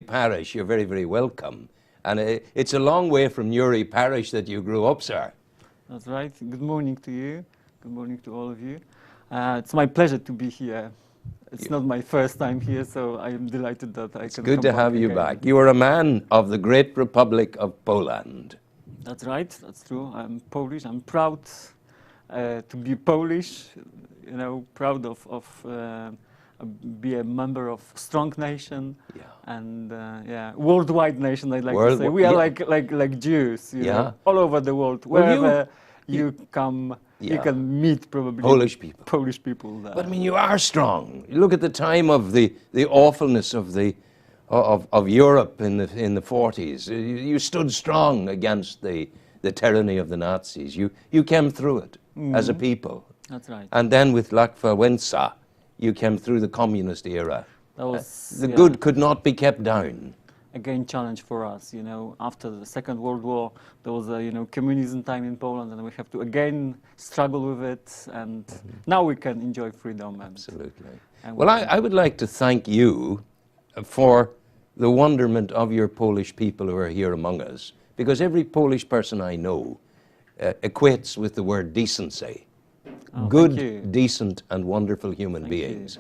Parish, you're very, very welcome. And it's a long way from Newry Parish that you grew up, sir. That's right. Good morning to you. Good morning to all of you. It's my pleasure to be here. It's not my first time here, so I am delighted that I can come back. It's good to have you back. You are a man of the great Republic of Poland. That's right. That's true. I'm Polish. I'm proud to be Polish. You know, proud of be a member of strong nation, and worldwide nation. I'd like to say we are like Jews, you know, all over the world. Wherever you come, you can meet probably Polish people there. But I mean, you are strong. You look at the time of the awfulness of of Europe in the 40s. You stood strong against the tyranny of the Nazis. You came through it as a people. That's right. And then with Lech Wałęsa, you came through the communist era. That was, the good could not be kept down. Again, challenge for us. You know, after the Second World War, there was a communism time in Poland, and we have to again struggle with it. And now we can enjoy freedom. Absolutely. Well, I would like to thank you for the wonderment of your Polish people who are here among us, because every Polish person I know equates with the word decency. Good, decent, and wonderful human beings,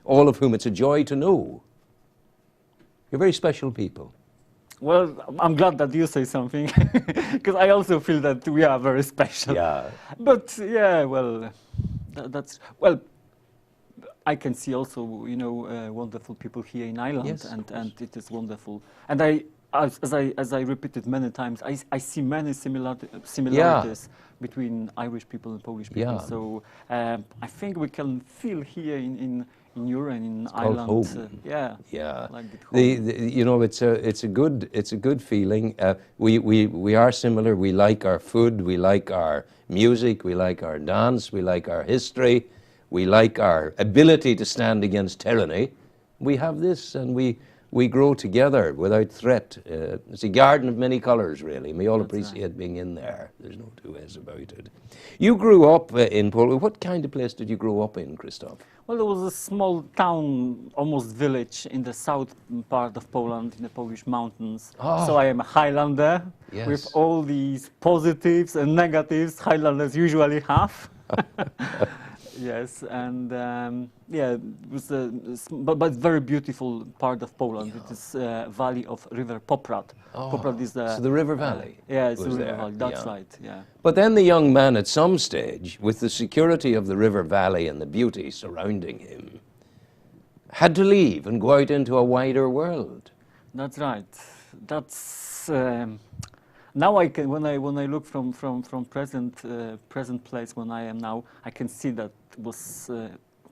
all of whom it's a joy to know. You're very special people. Well, I'm glad that you say something, because I also feel that we are very special. Yeah. But yeah, well, well, I can see also, wonderful people here in Ireland, yes, and it is wonderful. And as I repeated many times, I see many similarities between Irish people and Polish people. Yeah. So I think we can feel here in Europe and in Ireland. Home. Yeah. Like home. It's a good feeling. We are similar. We like our food. We like our music. We like our dance. We like our history. We like our ability to stand against tyranny. We have this, and we grow together without threat. It's a garden of many colors, really. We all appreciate being in there. There's no two ways about it. You grew up in Poland. What kind of place did you grow up in, Kristov? Well, there was a small town, almost village, in the south part of Poland, in the Polish mountains. Oh. So I am a Highlander, yes, with all these positives and negatives Highlanders usually have. Yes, and it was but very beautiful part of Poland. It is valley of River Poprad. Poprad is the river valley. It's the river valley. That's right. Yeah. But then the young man, at some stage, with the security of the river valley and the beauty surrounding him, had to leave and go out into a wider world. That's right. That's. Now I can, when I look from present place when I am now, I can see that was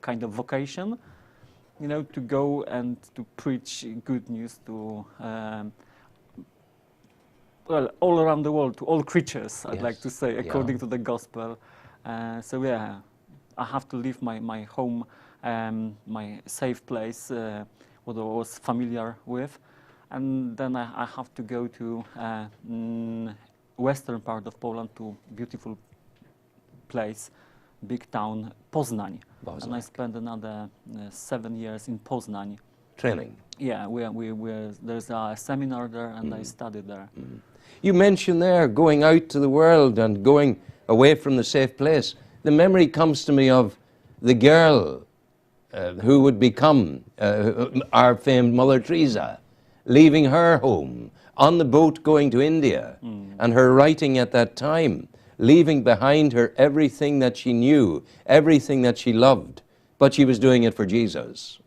kind of vocation, to go and to preach good news to all around the world, to all creatures. I'd like to say, according to the gospel. So yeah, I have to leave my home, my safe place, what I was familiar with. And then I have to go to western part of Poland, to beautiful place, big town, Poznań. And I spent another 7 years in Poznań. Training? Yeah, there's a seminar there, and I studied there. You mentioned there going out to the world and going away from the safe place. The memory comes to me of the girl who would become our famed Mother Teresa, leaving her home on the boat going to India, and her writing at that time, leaving behind her everything that she knew, everything that she loved, but she was doing it for Jesus.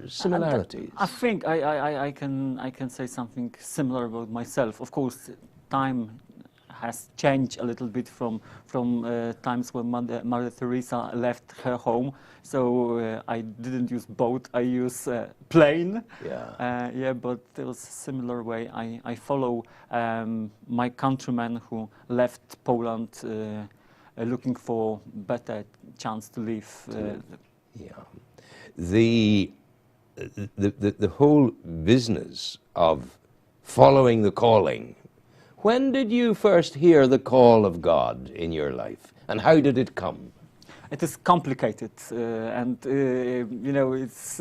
Similarities. I think I can say something similar about myself. Of course, time has changed a little bit from times when Mother Teresa left her home. So I didn't use boat, I use plane. But there was a similar way. I follow my countrymen who left Poland looking for better chance to live. The whole business of following the calling. When did you first hear the call of God in your life, and how did it come? it is complicated, and you know, it's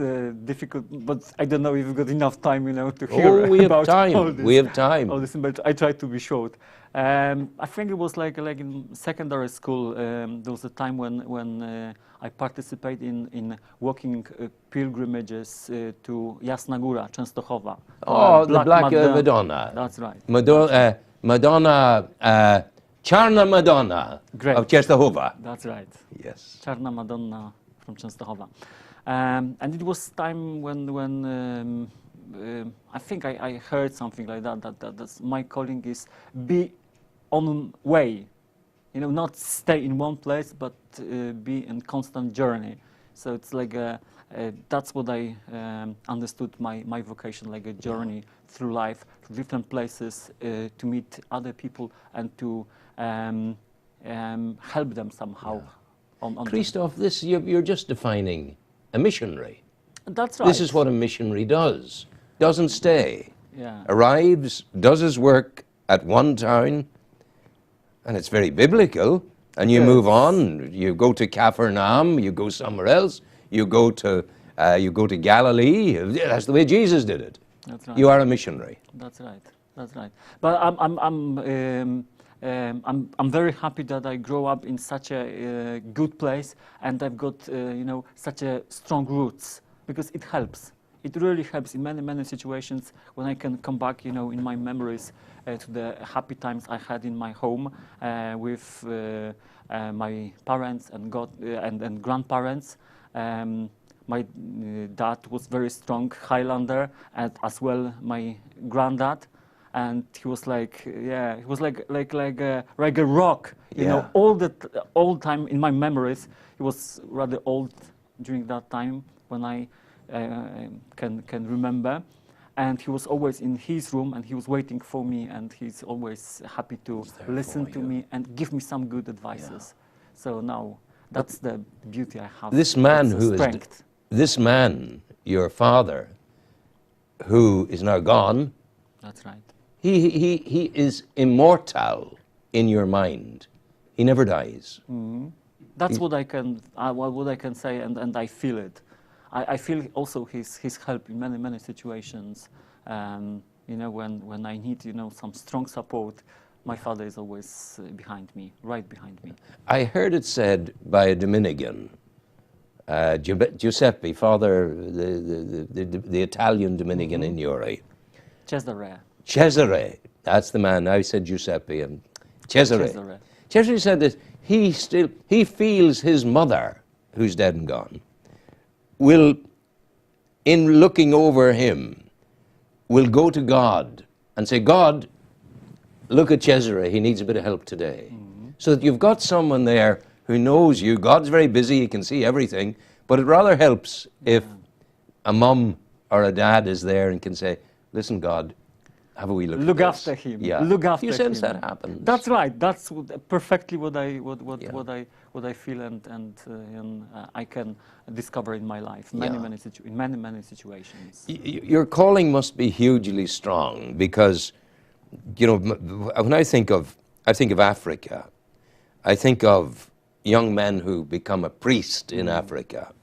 difficult. But I don't know if we've got enough time, you know, to hear Oh, we have about all time. this. We have time. All this, but I try to be short. I think it was like in secondary school. There was a time when I participated in walking pilgrimages to Jasna Góra, Częstochowa. Oh, the Black Madonna. That's right. Madonna, Czarna Madonna Great. of Częstochowa. That's right. Yes. Czarna Madonna from Częstochowa. And it was time when I think I heard something like that my calling is be on way, you know, not stay in one place, but be in constant journey. So it's like that's what I understood my vocation, like a journey through life, to different places, to meet other people and to help them somehow. On Kristov, this you're just defining a missionary. That's right. This is what a missionary does. Doesn't stay. Yeah. Arrives, does his work at one town, and it's very biblical, and you move on. You go to Capernaum, you go somewhere else, you go to Galilee. That's the way Jesus did it. That's right. You are a missionary. That's right. That's right. But I'm very happy that I grow up in such a good place, and I've got you know, such a strong roots, because it helps. It really helps in many situations when I can come back, you know, in my memories to the happy times I had in my home with my parents and and grandparents. My dad was very strong Highlander, and as well my granddad, and he was like, yeah, he was like a rock, you know, all time in my memories. He was rather old during that time when I can remember, and he was always in his room, and he was waiting for me, and he's always happy to listen to me and give me some good advices. So now that's the beauty I have. This man strength. This man, your father, who is now gone. That's right. He is immortal in your mind. He never dies. Mm-hmm. That's what I can say, and I feel it. I feel also his help in many situations. You know, when I need, you know, some strong support, my father is always behind me, right behind me. I heard it said by a Dominican, Giuseppe, father, the Italian Dominican in Uri. Cesare, that's the man. I said Giuseppe and Cesare. Cesare said that he feels his mother, who's dead and gone, will, in looking over him, will go to God and say, God, look at Cesare, he needs a bit of help today. Mm-hmm. So that you've got someone there who knows you. God's very busy, he can see everything, but it rather helps if a mum or a dad is there and can say, listen, God, have a wee look. Look after him. Yeah. Look after him. You sense that happens. That's right. That's perfectly what I feel, and I can discover in my life. In many situations. Your calling must be hugely strong, because, you know, when I think of Africa, I think of young men who become a priest in Africa.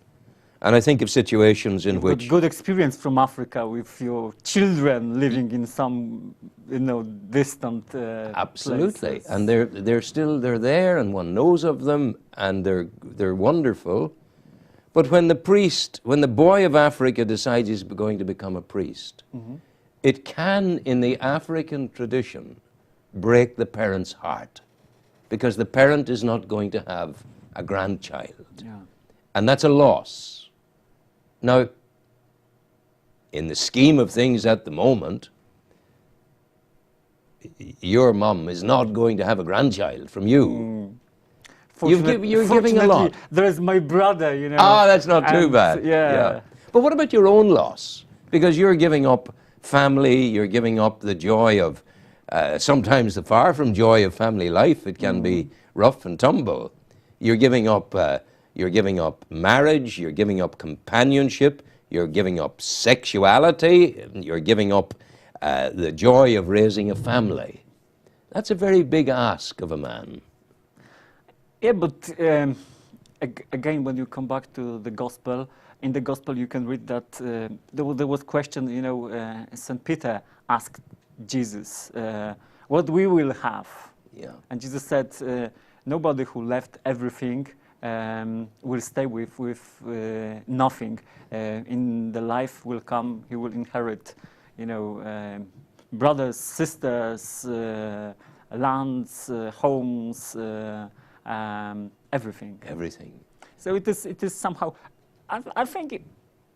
And I think of situations in which... good experience from Africa with your children living in some, you know, distant Absolutely. places. And they're there, and one knows of them, and they're wonderful. But when the boy of Africa decides he's going to become a priest, it can, in the African tradition, break the parent's heart, because the parent is not going to have a grandchild. Yeah. And that's a loss. Now, in the scheme of things at the moment, your mum is not going to have a grandchild from you. You're giving a lot. There's my brother, you know. Ah, that's not too bad. Yeah. But what about your own loss? Because you're giving up family, you're giving up the joy of, sometimes the far from joy of family life. It can be rough and tumble. You're giving up marriage, you're giving up companionship, you're giving up sexuality, you're giving up the joy of raising a family. That's a very big ask of a man. Yeah, but again, when you come back to the gospel, in the gospel you can read that there was question, you know, St. Peter asked Jesus, what we will have. Yeah. And Jesus said, nobody who left everything will stay with nothing. In the life will come, he will inherit, you know, brothers, sisters, lands, homes, everything. Everything. So it is somehow, I think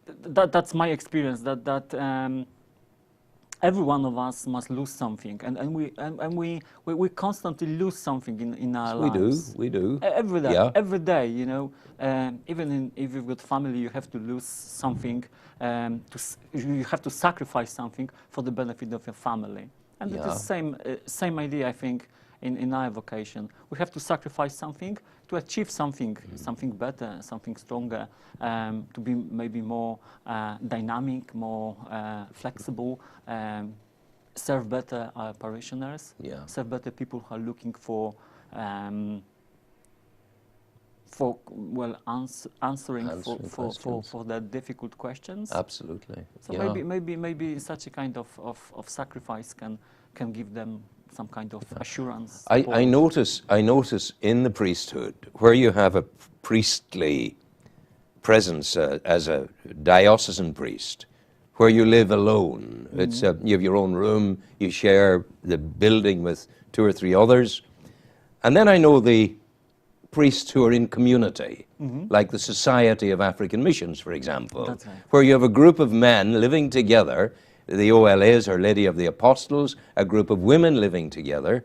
that's my experience, that every one of us must lose something, and we constantly lose something in our lives. We do. Every day, Yeah. every day, you know. Even if you've got family, you have to lose something. You have to sacrifice something for the benefit of your family. And it Yeah. is same idea, I think, in our vocation. We have to sacrifice something to achieve something, something better, something stronger, to be maybe more dynamic, more flexible, serve better our parishioners, Yeah. serve better people who are looking for answering for their difficult questions. Absolutely. So Yeah. maybe such a kind of sacrifice can give them some kind of assurance. I notice in the priesthood, where you have a priestly presence as a diocesan priest, where you live alone. It's you have your own room, you share the building with 2 or 3 others. And then I know the priests who are in community, like the Society of African Missions, for example, That's right. where you have a group of men living together. The OLAs, Our Lady of the Apostles, a group of women living together.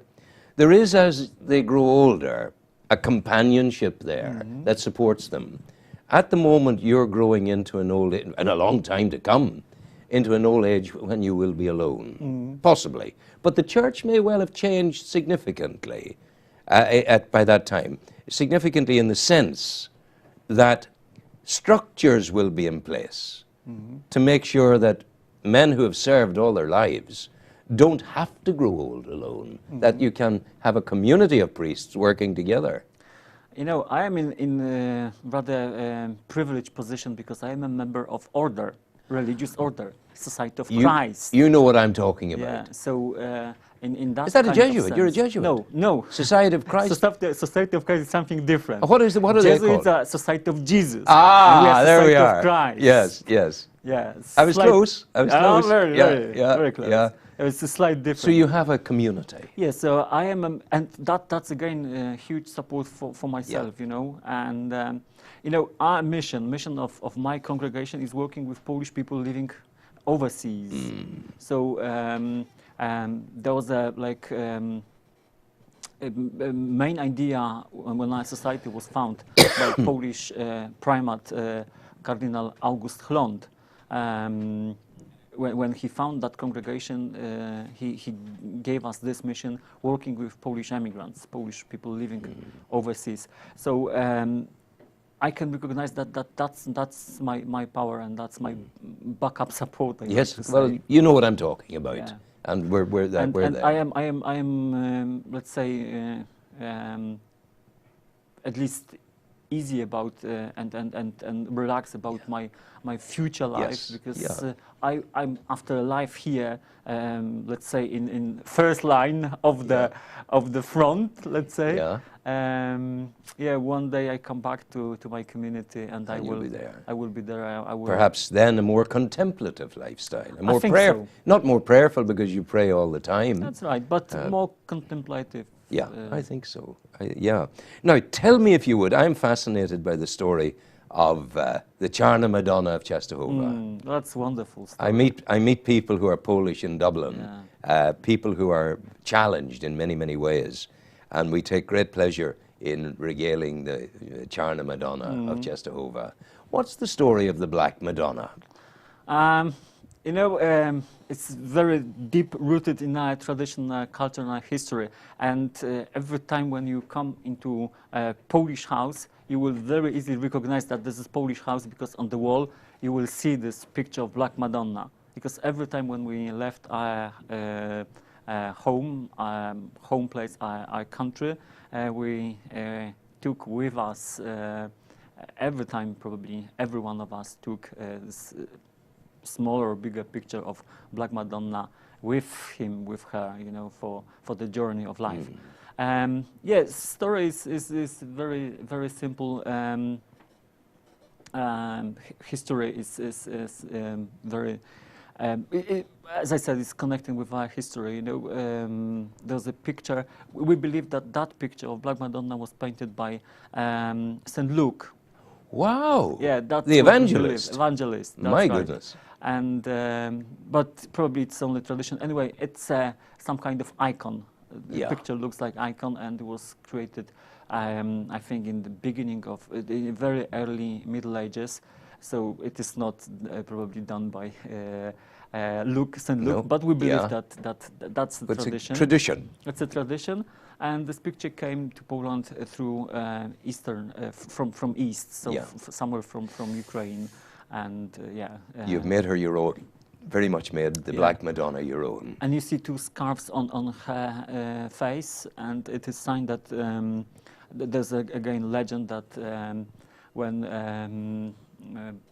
There is, as they grow older, a companionship there that supports them. At the moment, you're growing into an old age, and a long time to come, into an old age when you will be alone, possibly. But the church may well have changed significantly by that time, significantly in the sense that structures will be in place to make sure that men who have served all their lives don't have to grow old alone, that you can have a community of priests working together. You know, I am in a rather privileged position because I am a member of order, religious order, Society of Christ. You know what I'm talking about. Yeah, so in that Is that a kind of Jesuit? You're a sense- Jesuit? No. Society of Christ? Society of Christ is something different. What are they Jesuits called? are Society of Jesus. and we are There we Society are. Of Christ. Yes, yes. Yeah, I was close. I was close. Very, Yeah, very, yeah, very close. yeah. It's a slight difference. So you have a community. Yeah, so I am, and that's again a huge support for myself, you know. And you know, our mission of my congregation is working with Polish people living overseas. So there was a main idea when our society was founded by Polish primate Cardinal August Chlond. When he found that congregation, he gave us this mission, working with Polish immigrants, Polish people living overseas. So I can recognize that's my power, and that's my backup support. I Yes, like to well, say. you know what I'm talking about. Yeah. And we're there. And I am let's say at least easy about and relaxed about my future life, Yes, because yeah. I'm after a life here, let's say in first line of the front, let's say. Yeah. Yeah, one day I come back to my community, and I you'll will be there. I will be there. I will. Perhaps then a more contemplative lifestyle, a more think so. not more prayerful because you pray all the time. That's right, but more contemplative. Yeah, I think so. Yeah. Now, tell me if you would. I'm fascinated by the story of the Czarna Madonna of Częstochowa. That's wonderful. Story. I meet people who are Polish in Dublin, people who are challenged in many, many ways, and we take great pleasure in regaling the Czarna Madonna of Częstochowa. What's the story of the Black Madonna? You know, it's very deep rooted in our tradition, culture, and our history. And every time when you come into a Polish house, you will very easily recognize that this is Polish house, because on the wall you will see this picture of Black Madonna. Because every time when we left our home place, our country, we took with us every time probably every one of us took smaller or bigger picture of Black Madonna with him, with her, you know, for the journey of life. Yes, story is very, very simple. History is very, as I said, it's connecting with our history. You know, there's a picture. We believe that that picture of Black Madonna was painted by Saint Luke. Wow. Yeah, that's the what we evangelist. believe. Evangelist. That's My right. goodness. And but probably it's only tradition. Anyway, it's some kind of icon. The Yeah. picture looks like icon, and it was created, I think, in the beginning of the very early Middle Ages. So it is not probably done by Saint Luke, No. but we believe Yeah. that's the But it's tradition. a tradition. It's a tradition, and this picture came to Poland through eastern, from east, so Yeah. somewhere from Ukraine, and You've made her your own. Very much made the Yeah. Black Madonna your own. And you see two scarves on her face, and it is signed that there's again legend that when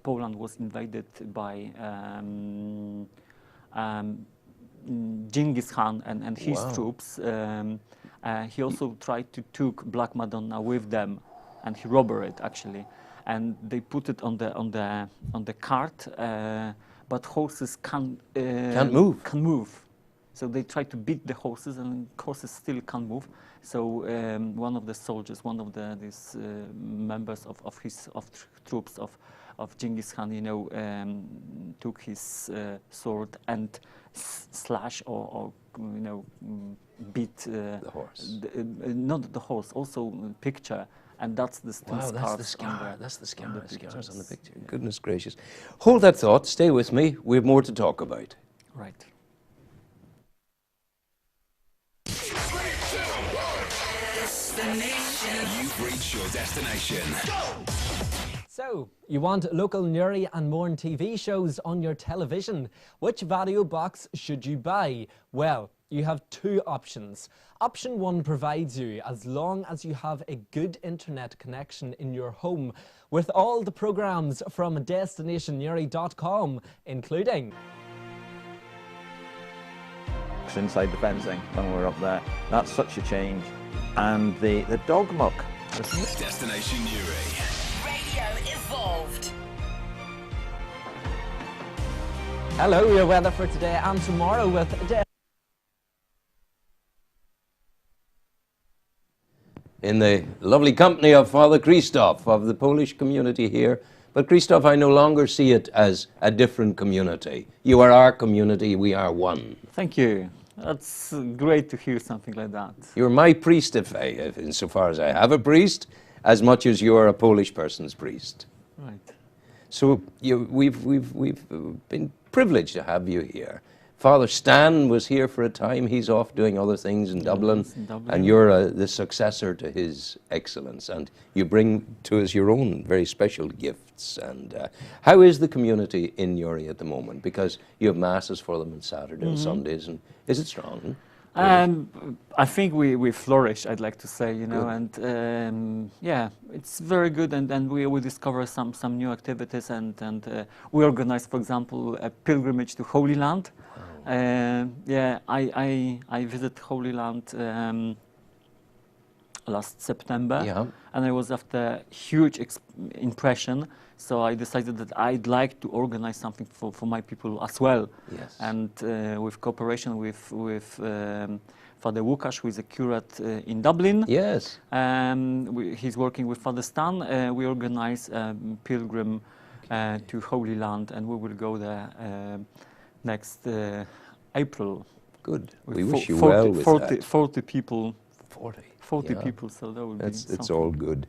Poland was invaded by Genghis Khan and his Wow. troops, he also tried to took Black Madonna with them, and he robbed it actually, and they put it on the cart. But horses can't move. Can move, so they try to beat the horses, and horses still can't move. So one of the soldiers, one of these members of his troops of Genghis Khan, you know, took his sword and slash or you know beat The horse. not the horse, also picture. And that's the Wow, scars that's the scar. That's the on scar. the Scars on the pictures. picture. Goodness gracious. Hold that thought. Stay with me. We have more to talk about. Right. You've reached your destination. So, you want local Newry and Mourne TV shows on your television? Which video box should you buy? Well, you have two options. Option 1 provides you as long as you have a good internet connection in your home with all the programmes from destinationnewry.com, including inside the fencing when we were up there. That's such a change. And the dog muck. Destination Newry. Radio evolved. Hello, your weather for today and tomorrow with In the lovely company of Father Kristov of the Polish community here. But Kristov, I no longer see it as a different community. You are our community, we are one. Thank you. That's great to hear something like that. You're my priest, insofar as I have a priest, as much as you're a Polish person's priest. Right. So we've been privileged to have you here. Father Stan was here for a time. He's off doing other things in Dublin. Yes, in Dublin. And you're the successor to his excellence. And you bring to us your own very special gifts. And how is the community in Newry at the moment? Because you have masses for them on Saturday and Sundays. And is it strong? I think we flourish, I'd like to say, you know, Good. and yeah, it's very good, and we discover some new activities, and we organize, for example, a pilgrimage to Holy Land. Yeah, I visited Holy Land last September, Yeah. and I was after huge impression. So I decided that I'd like to organize something for my people as well. Yes. And with cooperation with Father Łukasz, who is a curate in Dublin. Yes. He's working with Father Stan. We organize a pilgrim to Holy Land, and we will go there next April. Good. with We fo- wish you 40 well with 40 that. 40 people. 40. 40 Yeah. people, so that would be It's something. all good.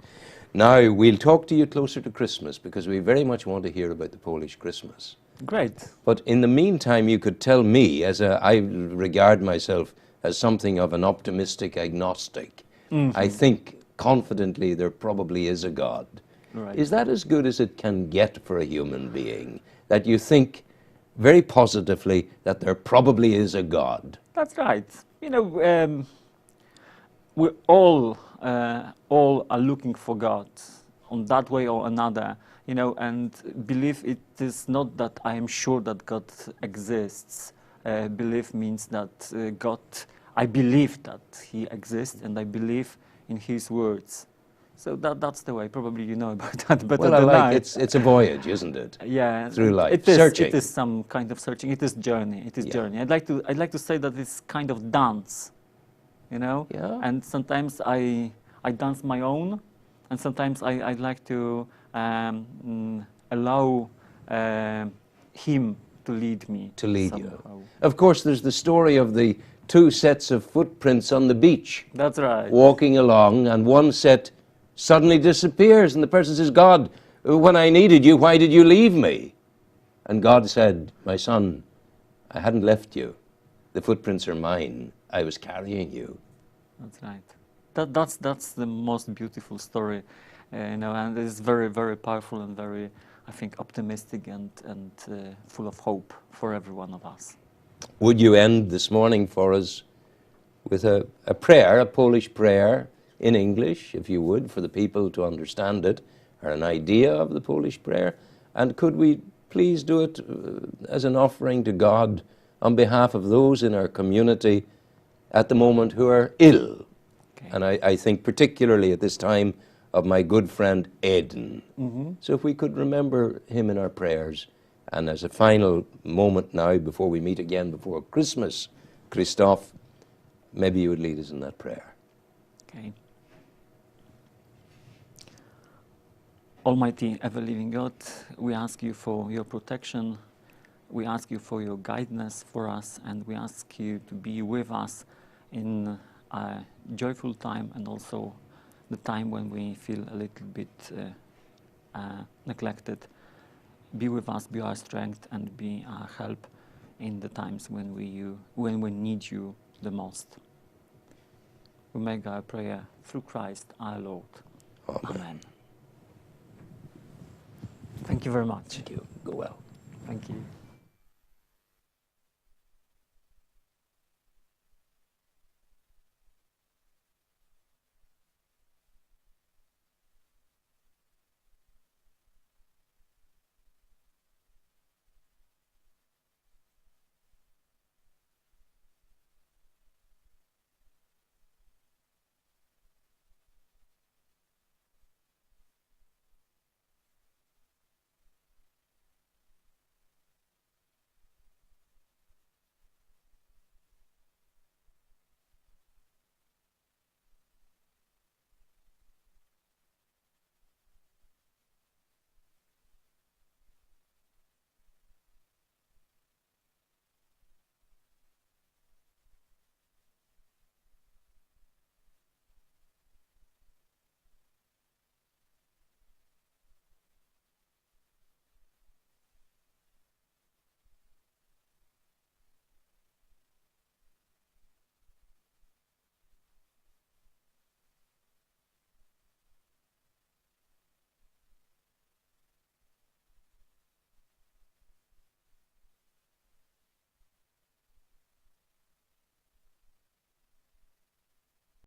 Now, we'll talk to you closer to Christmas because we very much want to hear about the Polish Christmas. Great. But in the meantime, you could tell me, I regard myself as something of an optimistic agnostic. I think confidently there probably is a God. Right. Is that as good as it can get for a human being? That you think very positively that there probably is a God? That's right. You know, we all are looking for God. on that way or another, you know, and believe it is not that I am sure that God exists. Belief means that I believe that He exists, and I believe in His words. So that's the way. Probably you know about that better Well, than I. it's a voyage, isn't it? Yeah, Through life, it is, searching. It is some kind of searching. It is journey. It is Yeah. journey. I'd like to say that it's kind of dance, you know. Yeah. And sometimes I dance my own, and sometimes I like to allow Him to lead me. To lead you. somehow. Of course, there's the story of the two sets of footprints on the beach, That's right. walking along, and one set suddenly disappears, and the person says, God, when I needed you, why did you leave me? And God said, my son, I hadn't left you. The footprints are mine. I was carrying you. That's right. That's the most beautiful story, you know, and it's very, very powerful and very, I think, optimistic and full of hope for every one of us. Would you end this morning for us with a prayer, a Polish prayer in English, if you would, for the people to understand it, or an idea of the Polish prayer? And could we please do it as an offering to God on behalf of those in our community at the moment who are ill? Okay. And I think particularly at this time of my good friend Eden. So if we could remember him in our prayers. And as a final moment now, before we meet again before Christmas, Kristov, maybe you would lead us in that prayer. Okay. Almighty, ever-living God, we ask you for your protection. We ask you for your guidance for us, and we ask you to be with us in a joyful time and also the time when we feel a little bit neglected. Be with us, be our strength, and be our help in the times when we need you the most. We make our prayer through Christ our Lord. Amen. Thank you very much. Thank you. Go well. Thank you.